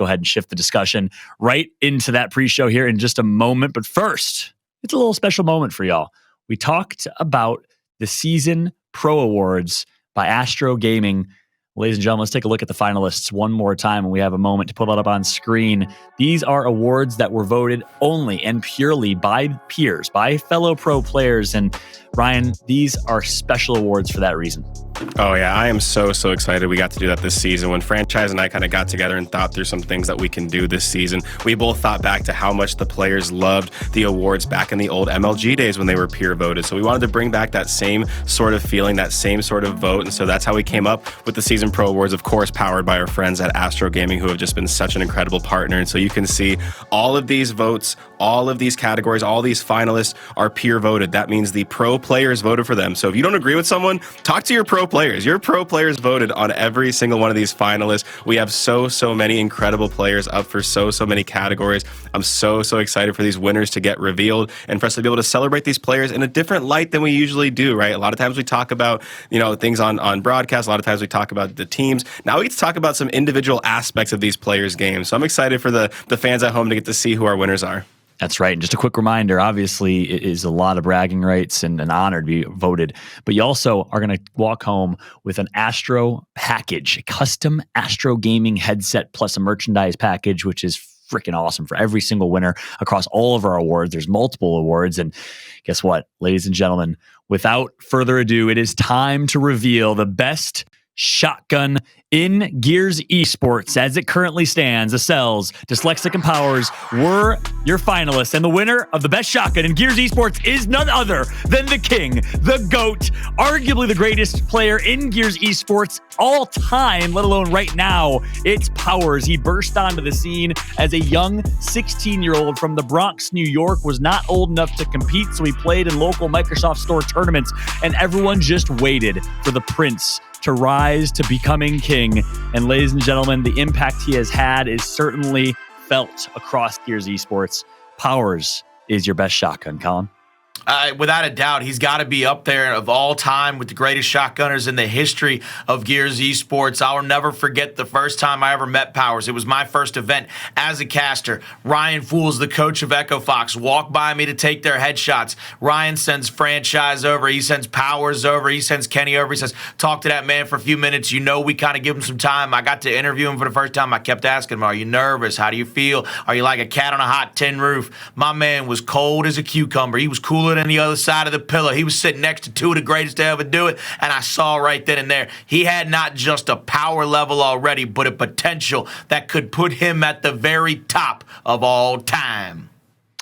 go ahead and shift the discussion right into that pre-show here in just a moment. But first, it's a little special moment for y'all. We talked about the Season Pro Awards by ASTRO Gaming. Ladies and gentlemen, let's take a look at the finalists one more time when we have a moment to pull that up on screen. These are awards that were voted only and purely by peers, by fellow pro players. And Ryan, these are special awards for that reason. Oh yeah, I am so excited we got to do that this season. When Franchise and I kind of got together and thought through some things that we can do this season, we both thought back to how much the players loved the awards back in the old MLG days when they were peer voted. So we wanted to bring back that same sort of feeling, that same sort of vote. And so that's how we came up with the Season Pro Awards, of course, powered by our friends at ASTRO Gaming, who have just been such an incredible partner. And so you can see all of these votes, all of these categories, all these finalists are peer voted. That means the pro players voted for them. So if you don't agree with someone, talk to your pro players. Your pro players voted on every single one of these finalists. We have so many incredible players up for so many categories. I'm so excited for these winners to get revealed and for us to be able to celebrate these players in a different light than we usually do, right? A lot of times we talk about, things on broadcast. A lot of times we talk about the teams. Now we get to talk about some individual aspects of these players' games. So I'm excited for the fans at home to get to see who our winners are. That's right. And just a quick reminder, obviously, it is a lot of bragging rights and an honor to be voted. But you also are going to walk home with an ASTRO package, a custom ASTRO gaming headset plus a merchandise package, which is freaking awesome for every single winner across all of our awards. There's multiple awards. And guess what, ladies and gentlemen, without further ado, it is time to reveal the best shotgun in Gears Esports. As it currently stands, Acels, Dyslexic, and Powers were your finalists, and the winner of the best shotgun in Gears Esports is none other than the king, the GOAT, arguably the greatest player in Gears Esports all time, let alone right now. It's Powers. He burst onto the scene as a young 16-year-old from the Bronx, New York, was not old enough to compete, so he played in local Microsoft Store tournaments, and everyone just waited for the prince to rise to becoming king. And ladies and gentlemen, the impact he has had is certainly felt across Gears Esports. Powers is your best shotgun, Colin. Without a doubt, he's got to be up there of all time with the greatest shotgunners in the history of Gears Esports. I'll never forget the first time I ever met Powers. It was my first event as a caster. Ryan Fools, the coach of Echo Fox, walked by me to take their headshots. Ryan sends Franchise over. He sends Powers over. He sends Kenny over. He says, talk to that man for a few minutes. We kind of give him some time. I got to interview him for the first time. I kept asking him, are you nervous? How do you feel? Are you like a cat on a hot tin roof? My man was cold as a cucumber. He was cooler than the other side of the pillar. He was sitting next to two of the greatest to ever do it, and I saw right then and there he had not just a power level already, but a potential that could put him at the very top of all time.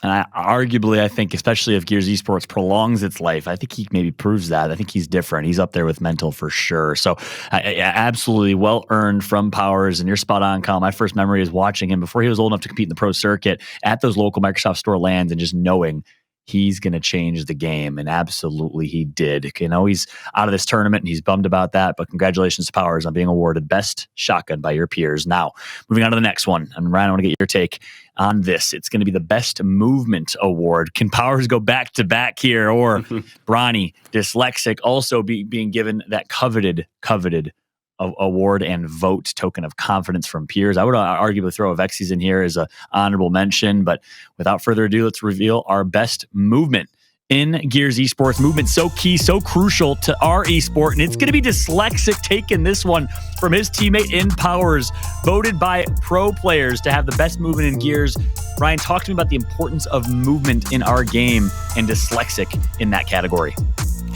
And I think, especially if Gears Esports prolongs its life, I think he maybe proves that. I think he's different. He's up there with mental for sure. So absolutely well-earned from Powers, and you're spot on, Colin. My first memory is watching him before he was old enough to compete in the pro circuit at those local Microsoft Store LANs and just knowing he's going to change the game, and absolutely he did. He's out of this tournament, and he's bummed about that, but congratulations to Powers on being awarded Best Shotgun by your peers. Now, moving on to the next one, and Ryan, I want to get your take on this. It's going to be the Best Movement Award. Can Powers go back-to-back here, or Bronny, Dyslexic, also being given that coveted award and vote token of confidence from peers? I would arguably throw a Vexies in here as an honorable mention, but without further ado, let's reveal our best movement in Gears Esports. Movement so key, so crucial to our esport, and it's going to be Dyslexic taking this one from his teammate in Powers, voted by pro players to have the best movement in Gears. Ryan, talk to me about the importance of movement in our game and Dyslexic in that category.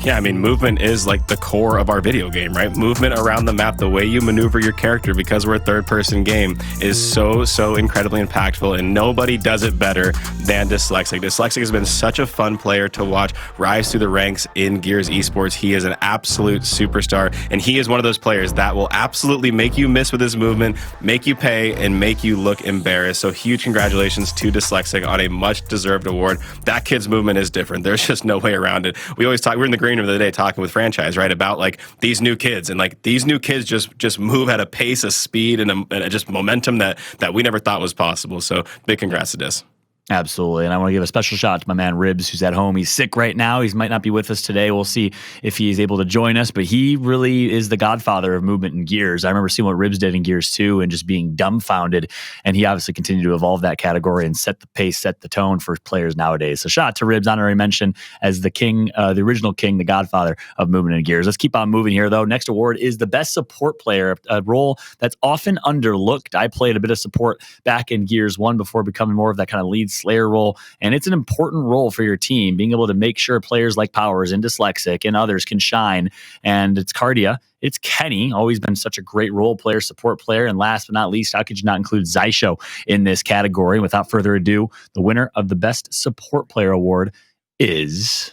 Yeah, I mean, movement is like the core of our video game, right? Movement around the map, the way you maneuver your character, because we're a third-person game, is so incredibly impactful, and nobody does it better than Dyslexic. Dyslexic has been such a fun player to watch rise through the ranks in Gears Esports. He is an absolute superstar, and he is one of those players that will absolutely make you miss with his movement, make you pay, and make you look embarrassed. So huge congratulations to Dyslexic on a much-deserved award. That kid's movement is different. There's just no way around it. We always talk, we're in the green room the other day talking with Franchise, right, about like these new kids, and like these new kids just move at a pace, a speed, and just momentum that we never thought was possible. So big congrats to Dys. Absolutely. And I want to give a special shout out to my man Ribs, who's at home. He's sick right now. He might not be with us today. We'll see if he's able to join us, but he really is the godfather of movement in Gears. I remember seeing what Ribs did in Gears 2 and just being dumbfounded. And he obviously continued to evolve that category and set the pace, set the tone for players nowadays. So shout out to Ribs, honorary mention as the king, the original king, the godfather of movement in Gears. Let's keep on moving here, though. Next award is the best support player, a role that's often underlooked. I played a bit of support back in Gears 1 before becoming more of that kind of lead Slayer role, and it's an important role for your team, being able to make sure players like Powers and Dyslexic and others can shine. And it's Cardia, it's Kenny, always been such a great role player, support player, and last but not least, how could you not include Zysho in this category? Without further ado, the winner of the Best Support Player Award is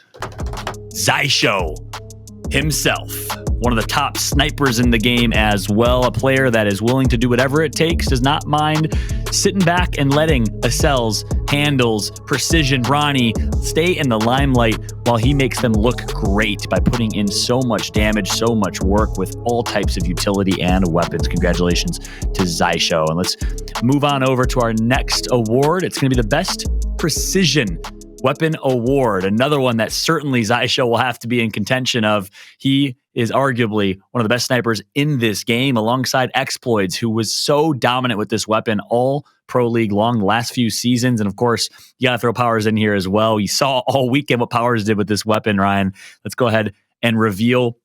Zysho himself. One of the top snipers in the game as well. A player that is willing to do whatever it takes, does not mind sitting back and letting Acels, Handles, Precision, Bronny stay in the limelight while he makes them look great by putting in so much damage, so much work with all types of utility and weapons. Congratulations to Zysho. And let's move on over to our next award. It's going to be the Best Precision Weapon Award. Another one that certainly Zysho will have to be in contention of. He is arguably one of the best snipers in this game alongside Exploits, who was so dominant with this weapon all Pro League long the last few seasons. And of course, you got to throw Powers in here as well. You saw all weekend what Powers did with this weapon, Ryan. Let's go ahead and reveal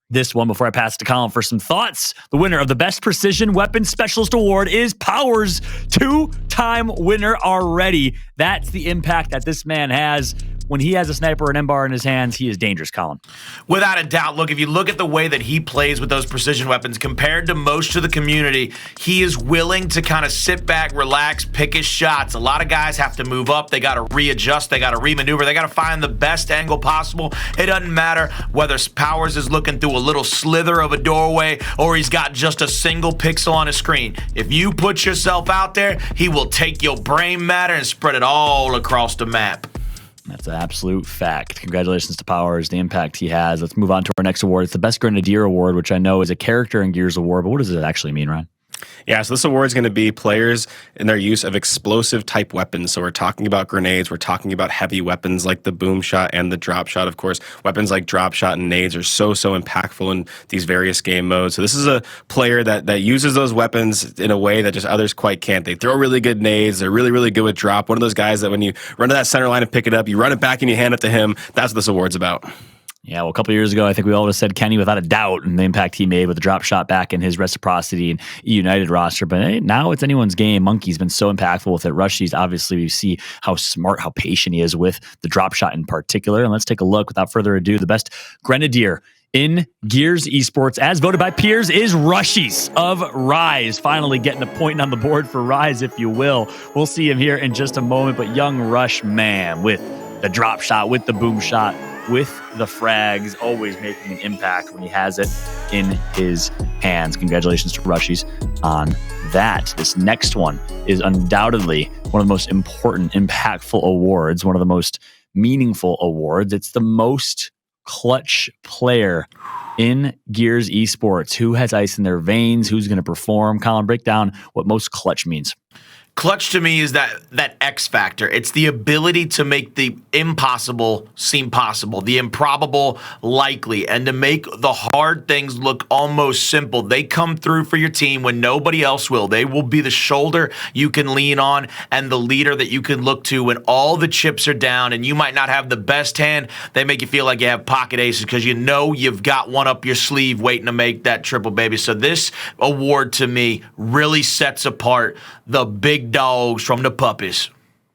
this one before I pass it to Colin for some thoughts. The winner of the Best Precision Weapon Specialist Award is Powers, two-time winner already. That's the impact that this man has. When he has a sniper and M-bar in his hands, he is dangerous, Colin. Without a doubt. Look, if you look at the way that he plays with those precision weapons compared to most of the community, he is willing to kind of sit back, relax, pick his shots. A lot of guys have to move up. They got to readjust. They got to remaneuver. They got to find the best angle possible. It doesn't matter whether Powers is looking through a little slither of a doorway or he's got just a single pixel on a screen. If you put yourself out there, he will take your brain matter and spread it all across the map. That's an absolute fact. Congratulations to Powers, the impact he has. Let's move on to our next award. It's the Best Grenadier Award, which I know is a character in Gears award, but what does it actually mean, Ryan? Yeah, so this award is going to be players in their use of explosive type weapons. So we're talking about grenades, we're talking about heavy weapons like the boom shot and the drop shot. Of course, weapons like drop shot and nades are so impactful in these various game modes. So this is a player that uses those weapons in a way that just others quite can't. They throw really good nades, they're really good with drop. One of those guys that when you run to that center line and pick it up, you run it back and you hand it to him. That's what this award's about. Yeah, well, a couple of years ago, I think we all just said Kenny without a doubt and the impact he made with the drop shot back in his Reciprocity and United roster. But hey, now it's anyone's game. Monkey's been so impactful with it. Rushy's, obviously, we see how smart, how patient he is with the drop shot in particular. And let's take a look, without further ado, the best Grenadier in Gears Esports, as voted by peers, is Rushies of Rise. Finally getting a point on the board for Rise, if you will. We'll see him here in just a moment. But young Rush, man, with the drop shot, with the boom shot, with the frags, always making an impact when he has it in his hands. Congratulations to Rushies on that. This next one is undoubtedly one of the most important, impactful awards, one of the most meaningful awards. It's the most clutch player in Gears Esports. Who has ice in their veins? Who's going to perform? Colin, break down what most clutch means. Clutch to me is that X factor. It's the ability to make the impossible seem possible, the improbable likely, and to make the hard things look almost simple. They come through for your team when nobody else will. They will be the shoulder you can lean on and the leader that you can look to when all the chips are down and you might not have the best hand. They make you feel like you have pocket aces because you know you've got one up your sleeve waiting to make that triple, baby. So this award to me really sets apart the big dogs from the puppies.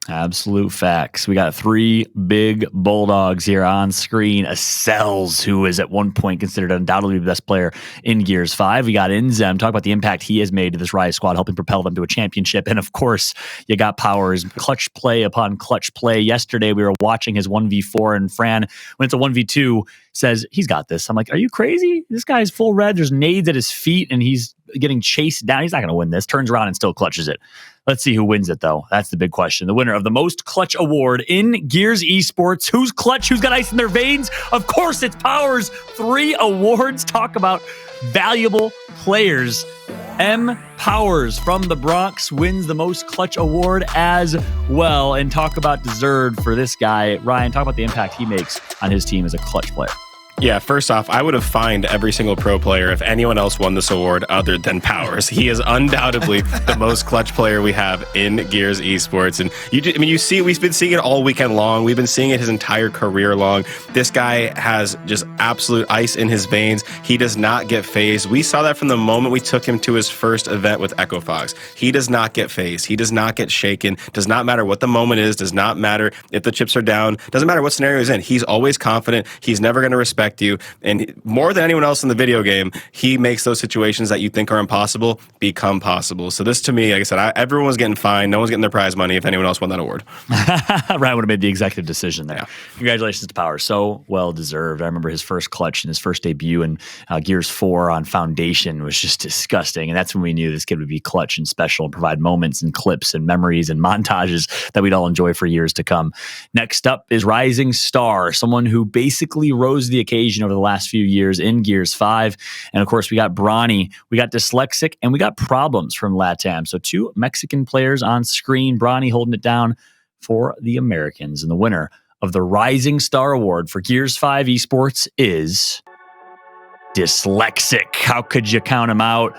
Absolute facts. We got three big bulldogs here on screen. Acels, who is at one point considered undoubtedly the best player in Gears 5. We got Inzem. Talk about the impact he has made to this Rise squad, helping propel them to a championship. And of course, you got Powers. Clutch play upon clutch play. Yesterday, we were watching his 1v4, and Fran, when it's a 1v2, says, he's got this. I'm like, are you crazy? This guy's full red. There's nades at his feet, and he's getting chased down. He's not going to win this. Turns around and still clutches it. Let's see who wins it, though. That's the big question. The winner of the most clutch award in Gears Esports. Who's clutch? Who's got ice in their veins? Of course, it's Powers. 3 awards. Talk about valuable players. M. Powers from the Bronx wins the most clutch award as well. And talk about deserved for this guy. Ryan, talk about the impact he makes on his team as a clutch player. Yeah, first off, I would have fined every single pro player if anyone else won this award other than Powers. He is undoubtedly the most clutch player we have in Gears Esports. And you see, we've been seeing it all weekend long. We've been seeing it his entire career long. This guy has just absolute ice in his veins. He does not get phased. We saw that from the moment we took him to his first event with Echo Fox. He does not get phased. He does not get shaken. Does not matter what the moment is. Does not matter if the chips are down. Doesn't matter what scenario he's in. He's always confident. He's never going to respect you, and more than anyone else in the video game, he makes those situations that you think are impossible become possible. So this, to me, like I said, everyone was getting fined. No one's getting their prize money if anyone else won that award. Ryan would have made the executive decision there. Yeah. Congratulations to Power. So well deserved. I remember his first clutch and his first debut in Gears 4 on Foundation was just disgusting. And that's when we knew this kid would be clutch and special and provide moments and clips and memories and montages that we'd all enjoy for years to come. Next up is Rising Star, someone who basically rose the occasion over the last few years in Gears 5. And of course, we got Brawny, we got Dyslexic, and we got Problems from LATAM. So 2 Mexican players on screen. Brawny holding it down for the Americans. And the winner of the Rising Star Award for Gears 5 Esports is Dyslexic. How could you count him out?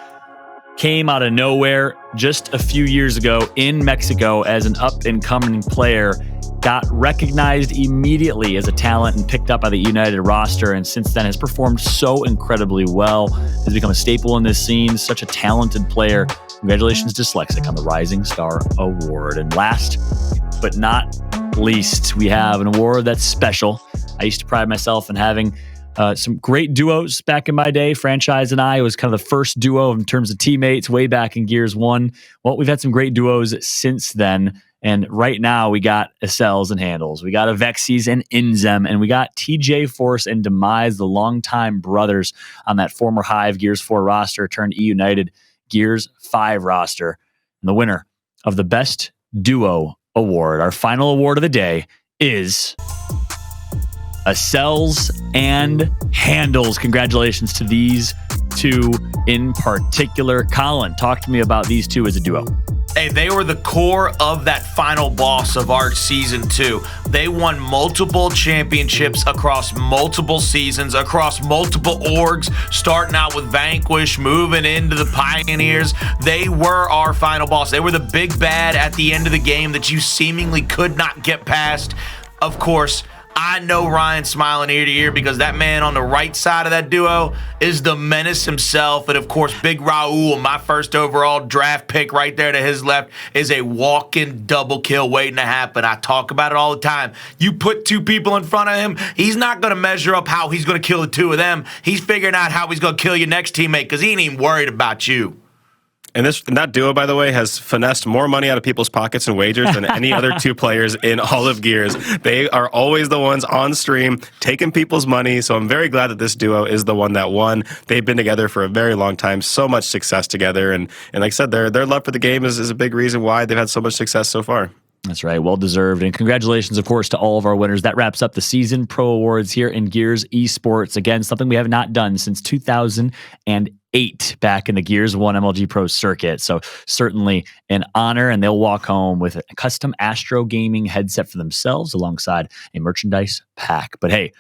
Came out of nowhere just a few years ago in Mexico as an up-and-coming player. Got recognized immediately as a talent and picked up by the United roster, and since then has performed so incredibly well. Has become a staple in this scene. Such a talented player. Congratulations, Dyslexic, on the Rising Star Award. And last but not least, we have an award that's special. I used to pride myself in having some great duos back in my day. Franchise and I was kind of the first duo in terms of teammates way back in Gears 1. Well, we've had some great duos since then. And right now we got Acels and Handles. We got Avexis and Inzem. And we got TJ Force and Demise, the longtime brothers on that former Hive Gears 4 roster turned E-United Gears 5 roster. And the winner of the Best Duo Award, our final award of the day, is Acels and Handles. Congratulations to these 2 in particular. Colin, talk to me about these 2 as a duo. Hey, they were the core of that final boss of Arch Season 2. They won multiple championships across multiple seasons, across multiple orgs, starting out with Vanquish, moving into the Pioneers. They were our final boss. They were the big bad at the end of the game that you seemingly could not get past. Of course, I know Ryan's smiling ear to ear because that man on the right side of that duo is the menace himself. And of course, Big Raul, my first overall draft pick right there to his left, is a walking double kill waiting to happen. I talk about it all the time. You put 2 people in front of him, he's not going to measure up how he's going to kill the 2 of them. He's figuring out how he's going to kill your next teammate because he ain't even worried about you. And that duo, by the way, has finessed more money out of people's pockets and wagers than any other 2 players in all of Gears. They are always the ones on stream taking people's money. So I'm very glad that this duo is the one that won. They've been together for a very long time, so much success together. And like I said, their love for the game is a big reason why they've had so much success so far. That's right. Well deserved. And congratulations, of course, to all of our winners. That wraps up the Season Pro Awards here in Gears Esports. Again, something we have not done since 2008 back in the Gears 1 MLG Pro circuit. So certainly an honor, and they'll walk home with a custom ASTRO gaming headset for themselves alongside a merchandise pack. But hey,